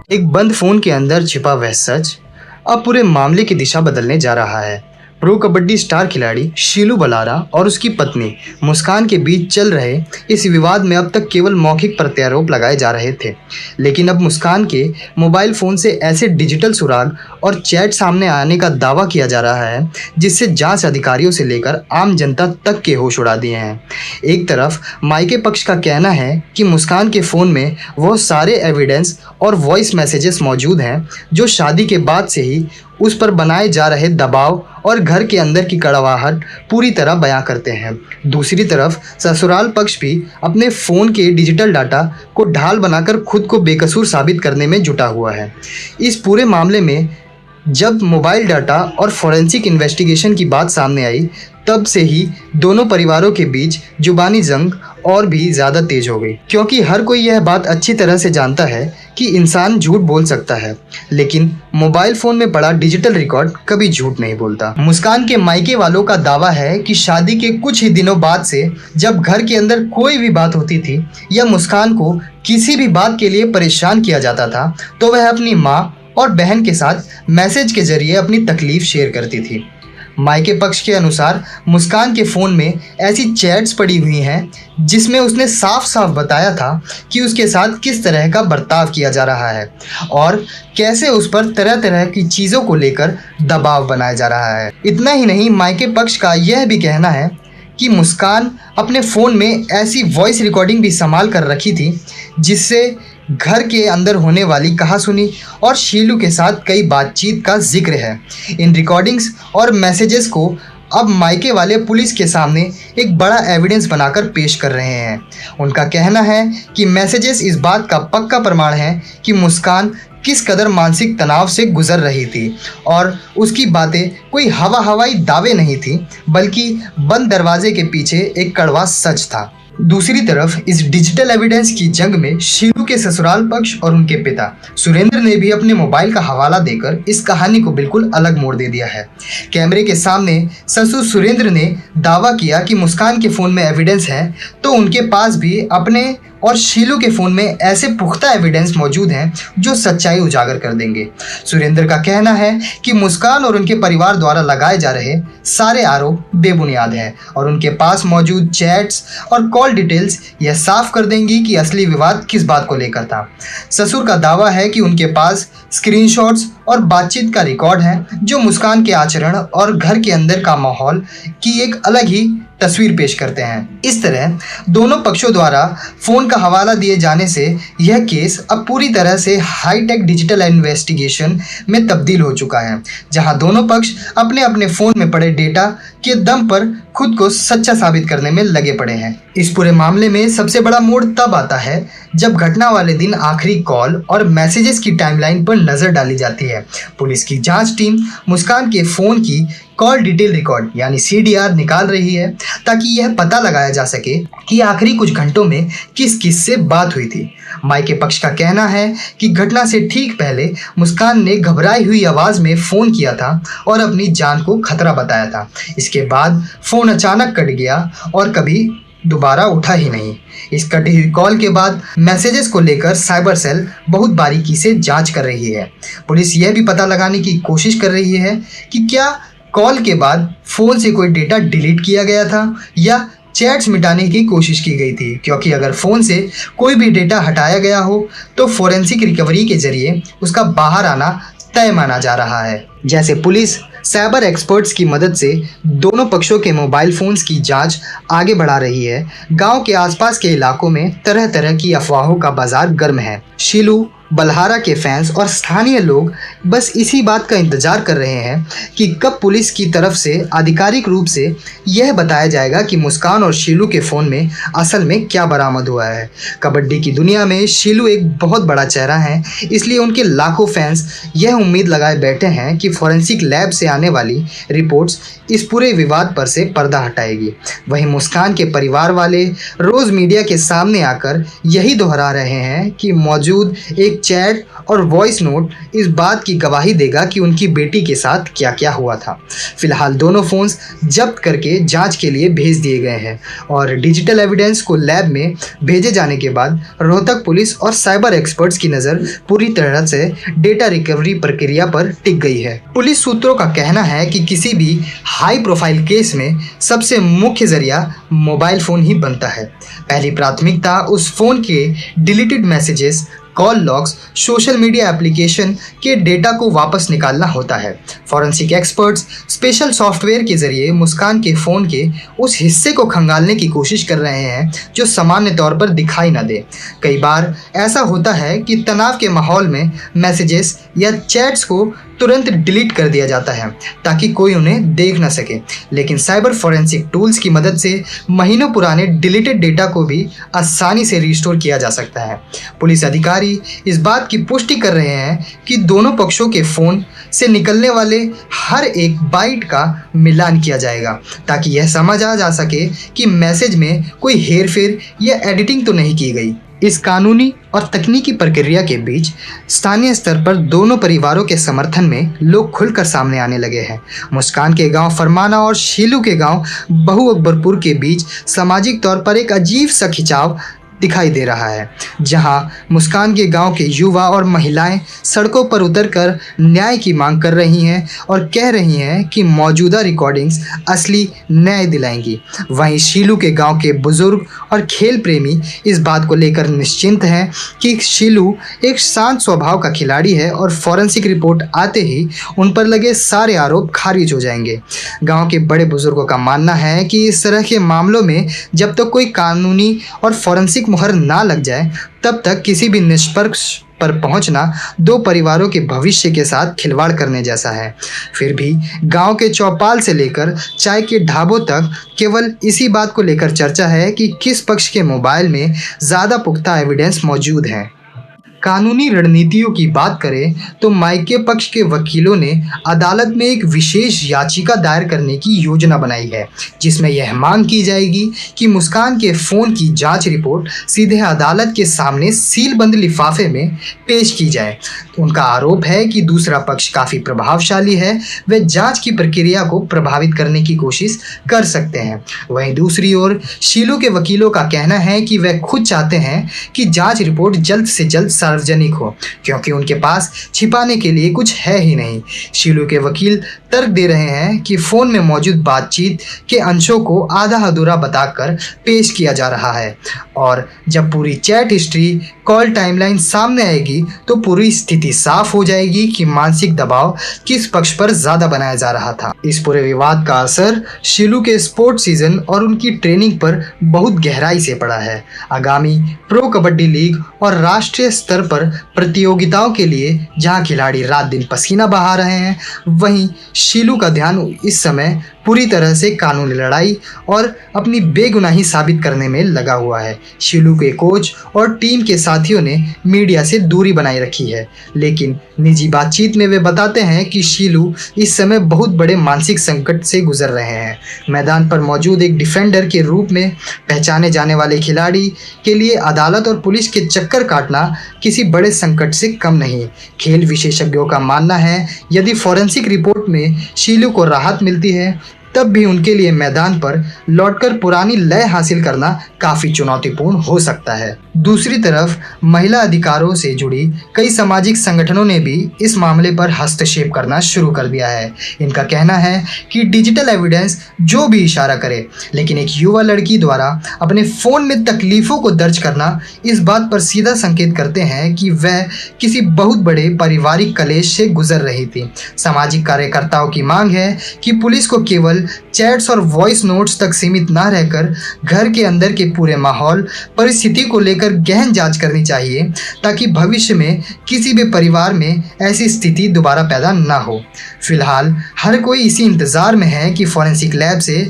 एक बंद फोन के अंदर छिपा वह सच अब पूरे मामले की दिशा बदलने जा रहा है। प्रो कबड्डी स्टार खिलाड़ी शीलू बलारा और उसकी पत्नी मुस्कान के बीच चल रहे इस विवाद में अब तक केवल मौखिक प्रत्यारोप लगाए जा रहे थे, लेकिन अब मुस्कान के मोबाइल फ़ोन से ऐसे डिजिटल सुराग और चैट सामने आने का दावा किया जा रहा है जिससे जांच अधिकारियों से लेकर आम जनता तक के होश उड़ा दिए हैं। एक तरफ मायके पक्ष का कहना है कि मुस्कान के फ़ोन में वो सारे एविडेंस और वॉइस मैसेजेस मौजूद हैं जो शादी के बाद से ही उस पर बनाए जा रहे दबाव और घर के अंदर की कड़वाहट पूरी तरह बयां करते हैं। दूसरी तरफ ससुराल पक्ष भी अपने फ़ोन के डिजिटल डाटा को ढाल बनाकर खुद को बेकसूर साबित करने में जुटा हुआ है। इस पूरे मामले में जब मोबाइल डाटा और फोरेंसिक इन्वेस्टिगेशन की बात सामने आई, तब से ही दोनों परिवारों के बीच जुबानी जंग और भी ज़्यादा तेज हो गई, क्योंकि हर कोई यह बात अच्छी तरह से जानता है कि इंसान झूठ बोल सकता है, लेकिन मोबाइल फ़ोन में पड़ा डिजिटल रिकॉर्ड कभी झूठ नहीं बोलता। मुस्कान के मायके वालों का दावा है कि शादी के कुछ ही दिनों बाद से जब घर के अंदर कोई भी बात होती थी या मुस्कान को किसी भी बात के लिए परेशान किया जाता था, तो वह अपनी माँ और बहन के साथ मैसेज के जरिए अपनी तकलीफ शेयर करती थी। मायके पक्ष के अनुसार मुस्कान के फ़ोन में ऐसी चैट्स पड़ी हुई हैं जिसमें उसने साफ साफ बताया था कि उसके साथ किस तरह का बर्ताव किया जा रहा है और कैसे उस पर तरह तरह की चीज़ों को लेकर दबाव बनाया जा रहा है। इतना ही नहीं, मायके पक्ष का यह भी कहना है कि मुस्कान अपने फ़ोन में ऐसी वॉइस रिकॉर्डिंग भी संभाल कर रखी थी जिससे घर के अंदर होने वाली कहासुनी और शीलू के साथ कई बातचीत का जिक्र है। इन रिकॉर्डिंग्स और मैसेजेस को अब मायके वाले पुलिस के सामने एक बड़ा एविडेंस बनाकर पेश कर रहे हैं। उनका कहना है कि मैसेजेस इस बात का पक्का प्रमाण है कि मुस्कान किस कदर मानसिक तनाव से गुजर रही थी और उसकी बातें कोई हवाई दावे नहीं थी, बल्कि बंद दरवाजे के पीछे एक कड़वा सच था। दूसरी तरफ इस डिजिटल एविडेंस की जंग में शीलू के ससुराल पक्ष और उनके पिता सुरेंद्र ने भी अपने मोबाइल का हवाला देकर इस कहानी को बिल्कुल अलग मोड़ दे दिया है। कैमरे के सामने ससुर सुरेंद्र ने दावा किया कि मुस्कान के फ़ोन में एविडेंस है, तो उनके पास भी अपने और शीलू के फ़ोन में ऐसे पुख्ता एविडेंस मौजूद हैं जो सच्चाई उजागर कर देंगे। सुरेंद्र का कहना है कि मुस्कान और उनके परिवार द्वारा लगाए जा रहे सारे आरोप बेबुनियाद हैं और उनके पास मौजूद चैट्स और कॉल डिटेल्स यह साफ कर देंगी कि असली विवाद किस बात को लेकर था। ससुर का दावा है कि उनके पास स्क्रीनशॉट्स और बातचीत का रिकॉर्ड है जो मुस्कान के आचरण और घर के अंदर का माहौल की एक अलग ही तस्वीर पेश करते हैं। इस तरह दोनों पक्षों द्वारा फ़ोन का हवाला दिए जाने से यह केस अब पूरी तरह से हाईटेक डिजिटल इन्वेस्टिगेशन में तब्दील हो चुका है, जहां दोनों पक्ष अपने अपने फ़ोन में पड़े डेटा के दम पर खुद को सच्चा साबित करने में लगे पड़े हैं। इस पूरे मामले में सबसे बड़ा मोड़ तब आता है जब घटना वाले दिन आखिरी कॉल और मैसेजेस की टाइमलाइन पर नज़र डाली जाती है। पुलिस की जांच टीम मुस्कान के फ़ोन की कॉल डिटेल रिकॉर्ड यानी CDR निकाल रही है ताकि यह पता लगाया जा सके कि आखिरी कुछ घंटों में किस किस से बात हुई थी। मायके पक्ष का कहना है कि घटना से ठीक पहले मुस्कान ने घबराई हुई आवाज़ में फ़ोन किया था और अपनी जान को खतरा बताया था। इसके बाद फ़ोन अचानक कट गया और कभी दोबारा उठा ही नहीं। इस कटी हुई कॉल के बाद मैसेजेस को लेकर साइबर सेल बहुत बारीकी से जांच कर रही है। पुलिस यह भी पता लगाने की कोशिश कर रही है कि क्या कॉल के बाद फ़ोन से कोई डेटा डिलीट किया गया था या चैट्स मिटाने की कोशिश की गई थी, क्योंकि अगर फ़ोन से कोई भी डेटा हटाया गया हो तो फोरेंसिक रिकवरी के जरिए उसका बाहर आना तय माना जा रहा है। जैसे पुलिस साइबर एक्सपर्ट्स की मदद से दोनों पक्षों के मोबाइल फ़ोन्स की जांच आगे बढ़ा रही है, गांव के आसपास के इलाकों में तरह तरह की अफवाहों का बाजार गर्म है। शीलू बल्हारा के फैंस और स्थानीय लोग बस इसी बात का इंतज़ार कर रहे हैं कि कब पुलिस की तरफ से आधिकारिक रूप से यह बताया जाएगा कि मुस्कान और शीलू के फ़ोन में असल में क्या बरामद हुआ है। कबड्डी की दुनिया में शीलू एक बहुत बड़ा चेहरा है, इसलिए उनके लाखों फैंस यह उम्मीद लगाए बैठे हैं कि फोरेंसिक लैब से आने वाली रिपोर्ट्स इस पूरे विवाद पर से पर्दा हटाएगी। वहीं मुस्कान के परिवार वाले रोज़ मीडिया के सामने आकर यही दोहरा रहे हैं कि मौजूद एक चैट और वॉइस नोट इस बात की गवाही देगा कि उनकी बेटी के साथ क्या क्या हुआ था। फिलहाल दोनों फोन्स जब्त करके जांच के लिए भेज दिए गए हैं और डिजिटल एविडेंस को लैब में भेजे जाने के बाद रोहतक पुलिस और साइबर एक्सपर्ट्स की नज़र पूरी तरह से डेटा रिकवरी प्रक्रिया पर टिक गई है। पुलिस सूत्रों का कहना है कि किसी भी हाई प्रोफाइल केस में सबसे मुख्य जरिया मोबाइल फ़ोन ही बनता है। पहली प्राथमिकता उस फ़ोन के deleted messages, call logs, social media application के डेटा को वापस निकालना होता है। फॉरेंसिक एक्सपर्ट्स स्पेशल सॉफ्टवेयर के जरिए मुस्कान के फ़ोन के उस हिस्से को खंगालने की कोशिश कर रहे हैं जो सामान्य तौर पर दिखाई न दे। कई बार ऐसा होता है कि तनाव के माहौल में मैसेजेस या चैट्स को तुरंत डिलीट कर दिया जाता है ताकि कोई उन्हें देख न सके, लेकिन साइबर फॉरेंसिक टूल्स की मदद से महीनों पुराने डिलीटेड डेटा को भी आसानी से रिस्टोर किया जा सकता है। पुलिस अधिकारी इस बात की पुष्टि कर रहे हैं कि दोनों पक्षों के फ़ोन से निकलने वाले हर एक बाइट का मिलान किया जाएगा ताकि यह समझा जा सके कि मैसेज में कोई हेरफेर या एडिटिंग तो नहीं की गई। इस कानूनी और तकनीकी प्रक्रिया के बीच स्थानीय स्तर पर दोनों परिवारों के समर्थन में लोग खुलकर सामने आने लगे हैं। मुस्कान के गांव फरमाना और शीलू के गांव बहु अकबरपुर के बीच सामाजिक तौर पर एक अजीब सा खिंचाव दिखाई दे रहा है, जहां मुस्कान के गांव के युवा और महिलाएं सड़कों पर उतरकर न्याय की मांग कर रही हैं और कह रही हैं कि मौजूदा रिकॉर्डिंग्स असली न्याय दिलाएंगी। वहीं शीलू के गांव के बुजुर्ग और खेल प्रेमी इस बात को लेकर निश्चिंत हैं कि शीलू एक शांत स्वभाव का खिलाड़ी है और फॉरेंसिक रिपोर्ट आते ही उन पर लगे सारे आरोप खारिज हो जाएंगे। गाँव के बड़े बुजुर्गों का मानना है कि इस तरह के मामलों में जब तक कोई कानूनी और फॉरेंसिक मुहर ना लग जाए तब तक किसी भी निष्पक्ष पर पहुंचना दो परिवारों के भविष्य के साथ खिलवाड़ करने जैसा है। फिर भी गांव के चौपाल से लेकर चाय के ढाबों तक केवल इसी बात को लेकर चर्चा है कि किस पक्ष के मोबाइल में ज़्यादा पुख्ता एविडेंस मौजूद है। कानूनी रणनीतियों की बात करें तो मायके पक्ष के वकीलों ने अदालत में एक विशेष याचिका दायर करने की योजना बनाई है, जिसमें यह मांग की जाएगी कि मुस्कान के फ़ोन की जांच रिपोर्ट सीधे अदालत के सामने सीलबंद लिफाफे में पेश की जाए। उनका आरोप है कि दूसरा पक्ष काफ़ी प्रभावशाली है, वे जांच की प्रक्रिया को प्रभावित करने की कोशिश कर सकते हैं। वहीं दूसरी ओर शीलू के वकीलों का कहना है कि वे खुद चाहते हैं कि जांच रिपोर्ट जल्द से जल्द सार्वजनिक हो, क्योंकि उनके पास छिपाने के लिए कुछ है ही नहीं। शीलू के वकील तर्क दे रहे हैं कि फ़ोन में मौजूद बातचीत के अंशों को आधा अधूरा बताकर पेश किया जा रहा है और जब पूरी चैट हिस्ट्री, कॉल टाइमलाइन सामने आएगी तो पूरी स्थिति साफ हो जाएगी कि मानसिक दबाव किस पक्ष पर ज़्यादा बनाया जा रहा था। इस पूरे विवाद का असर शीलू के स्पोर्ट्स सीजन और उनकी ट्रेनिंग पर बहुत गहराई से पड़ा है। आगामी प्रो कबड्डी लीग और राष्ट्रीय स्तर पर प्रतियोगिताओं के लिए जहां खिलाड़ी रात दिन पसीना बहा रहे हैं, वहीं शीलू का ध्यान इस समय पूरी तरह से कानूनी लड़ाई और अपनी बेगुनाही साबित करने में लगा हुआ है। शीलू के कोच और टीम के साथियों ने मीडिया से दूरी बनाए रखी है, लेकिन निजी बातचीत में वे बताते हैं कि शीलू इस समय बहुत बड़े मानसिक संकट से गुजर रहे हैं। मैदान पर मौजूद एक डिफेंडर के रूप में पहचाने जाने वाले खिलाड़ी के लिए अदालत और पुलिस के चक्कर काटना किसी बड़े संकट से कम नहीं। खेल विशेषज्ञों का मानना है यदि फॉरेंसिक रिपोर्ट में शीलू को राहत मिलती है तब भी उनके लिए मैदान पर लौटकर पुरानी लय हासिल करना काफ़ी चुनौतीपूर्ण हो सकता है। दूसरी तरफ महिला अधिकारों से जुड़ी कई सामाजिक संगठनों ने भी इस मामले पर हस्तक्षेप करना शुरू कर दिया है। इनका कहना है कि डिजिटल एविडेंस जो भी इशारा करे, लेकिन एक युवा लड़की द्वारा अपने फ़ोन में तकलीफ़ों को दर्ज करना इस बात पर सीधा संकेत करते हैं कि वह किसी बहुत बड़े पारिवारिक कलेश से गुजर रही थी। सामाजिक कार्यकर्ताओं की मांग है कि पुलिस को केवल चैट्स और वॉइस नोट्स तक सीमित ना रहकर घर के अंदर के पूरे माहौल परिस्थिति को लेकर गहन जांच करनी चाहिए, ताकि भविष्य में किसी भी परिवार में ऐसी स्थिति दोबारा पैदा ना हो। फिलहाल हर कोई इसी इंतज़ार में है कि फॉरेंसिक लैब से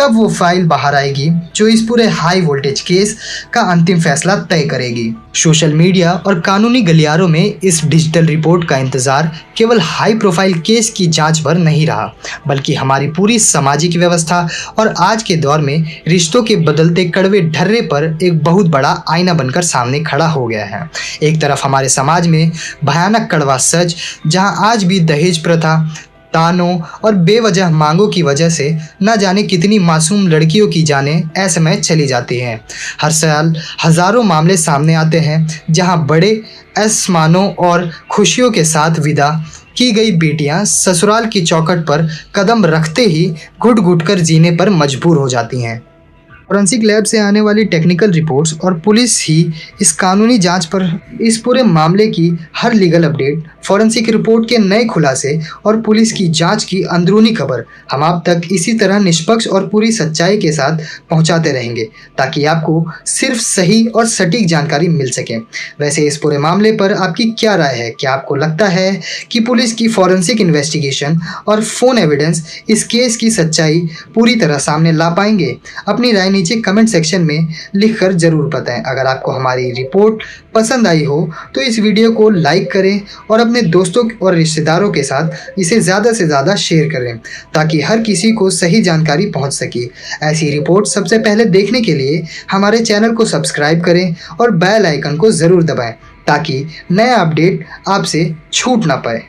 कब वो फाइल बाहर आएगी जो इस पूरे हाई वोल्टेज केस का अंतिम फैसला तय करेगी। सोशल मीडिया और कानूनी गलियारों में इस डिजिटल रिपोर्ट का इंतजार केवल हाई प्रोफाइल केस की जांच पर नहीं रहा, बल्कि हमारी पूरी सामाजिक व्यवस्था और आज के दौर में रिश्तों के बदलते कड़वे ढर्रे पर एक बहुत बड़ा आईना बनकर सामने खड़ा हो गया है। एक तरफ हमारे समाज में भयानक कड़वा सच, जहां आज भी दहेज प्रथा, तानों और बेवजह मांगों की वजह से न जाने कितनी मासूम लड़कियों की जानें असमय चली जाती हैं। हर साल हजारों मामले सामने आते हैं जहां बड़े आसमानों और खुशियों के साथ विदा की गई बेटियां ससुराल की चौखट पर कदम रखते ही घुट घुट कर जीने पर मजबूर हो जाती हैं। फोरेंसिक लैब से आने वाली टेक्निकल रिपोर्ट्स और पुलिस ही इस कानूनी जांच पर इस पूरे मामले की हर लीगल अपडेट, फोरेंसिक रिपोर्ट के नए खुलासे और पुलिस की जांच की अंदरूनी खबर हम आप तक इसी तरह निष्पक्ष और पूरी सच्चाई के साथ पहुंचाते रहेंगे, ताकि आपको सिर्फ सही और सटीक जानकारी मिल सके। वैसे इस पूरे मामले पर आपकी क्या राय है? क्या आपको लगता है कि पुलिस की फोरेंसिक इन्वेस्टिगेशन और फ़ोन एविडेंस इस केस की सच्चाई पूरी तरह सामने ला पाएंगे? अपनी राय नीचे कमेंट सेक्शन में लिखकर जरूर बताएं। अगर आपको हमारी रिपोर्ट पसंद आई हो तो इस वीडियो को लाइक करें और अपने दोस्तों और रिश्तेदारों के साथ इसे ज़्यादा से ज़्यादा शेयर करें, ताकि हर किसी को सही जानकारी पहुंच सके। ऐसी रिपोर्ट सबसे पहले देखने के लिए हमारे चैनल को सब्सक्राइब करें और बेल आइकन को ज़रूर दबाएं, ताकि नया अपडेट आपसे छूट ना पाए।